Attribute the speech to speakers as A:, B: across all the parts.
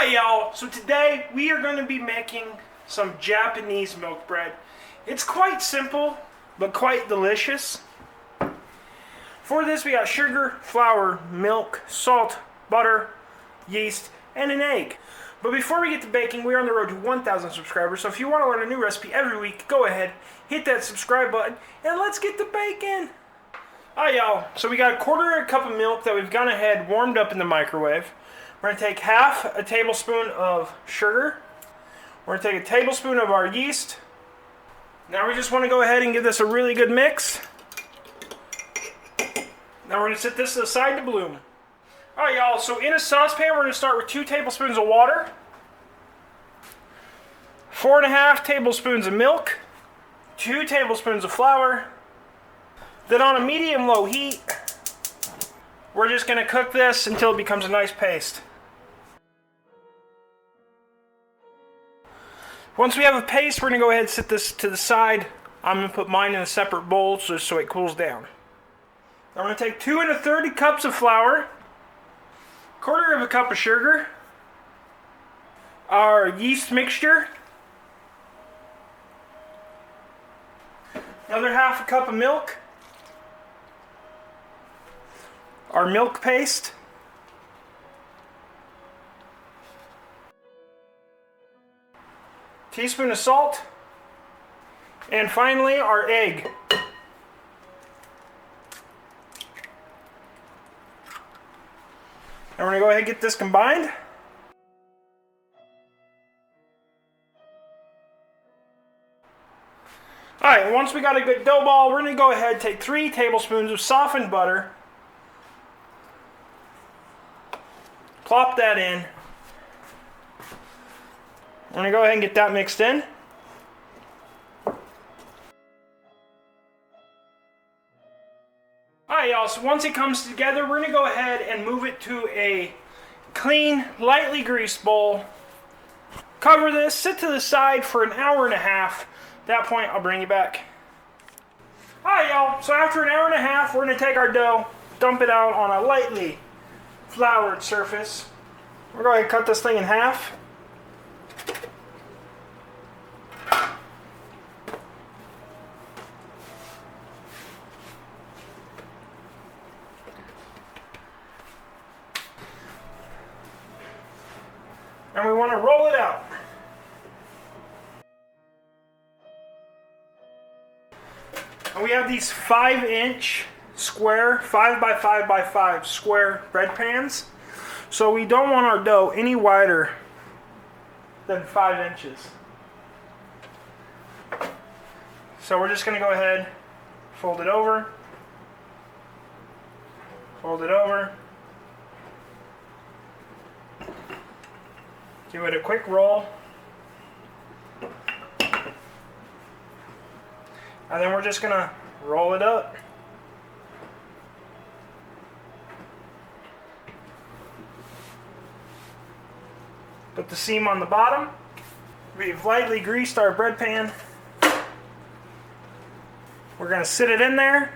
A: Hi y'all, so today we are going to be making some Japanese milk bread. It's quite simple, but quite delicious. For this we got sugar, flour, milk, salt, butter, yeast, and an egg. But before we get to baking, we're on the road to 1,000 subscribers, so if you want to learn a new recipe every week, go ahead, hit that subscribe button, and let's get to baking! Hi y'all, so we got a quarter of a cup of milk that we've gone ahead, warmed up in the microwave. We're going to take half a tablespoon of sugar. We're going to take a tablespoon of our yeast. Now we just want to go ahead and give this a really good mix. Now we're going to set this aside to bloom. Alright y'all, so in a saucepan we're going to start with 2 tablespoons of water, 4.5 tablespoons of milk, 2 tablespoons of flour. Then on a medium-low heat, we're just going to cook this until it becomes a nice paste. Once we have a paste, we're going to go ahead and set this to the side. I'm going to put mine in a separate bowl just so it cools down. I'm going to take 2 1/3 cups of flour, quarter of a cup of sugar, our yeast mixture, another half a cup of milk, our milk paste, teaspoon of salt, and finally our egg. And we're going to go ahead and get this combined. Alright, once we got a good dough ball, we're going to go ahead and take 3 tablespoons of softened butter. Plop that in. We're going to go ahead and get that mixed in. Alright y'all, so once it comes together, we're going to go ahead and move it to a clean, lightly greased bowl. Cover this, sit to the side for an hour and a half. At that point, I'll bring you back. Alright y'all, so after an hour and a half, we're going to take our dough, dump it out on a lightly floured surface. We're going to cut this thing in half. And we want to roll it out. And we have these 5-inch square, 5 by 5 by 5 square bread pans. So we don't want our dough any wider than 5 inches. So we're just going to go ahead, fold it over, fold it over. Give it a quick roll. And then we're just going to roll it up. Put the seam on the bottom. We've lightly greased our bread pan. We're going to sit it in there.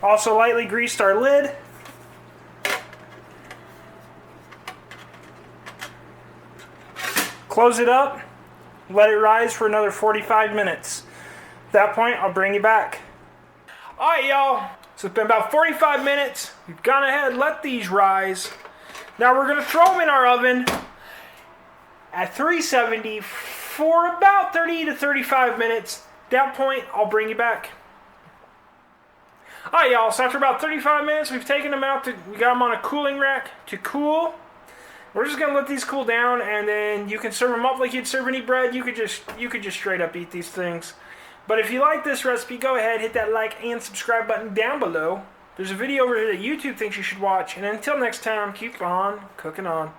A: Also lightly greased our lid. Close it up, let it rise for another 45 minutes. At that point, I'll bring you back. Alright y'all, so it's been about 45 minutes. We've gone ahead and let these rise. Now we're going to throw them in our oven at 370 for about 30 to 35 minutes. At that point, I'll bring you back. Alright y'all, so after about 35 minutes, we've taken them out, we got them on a cooling rack to cool. We're just going to let these cool down, and then you can serve them up like you'd serve any bread. You could just straight up eat these things. But if you like this recipe, go ahead, hit that like and subscribe button down below. There's a video over here that YouTube thinks you should watch. And until next time, keep on cooking on.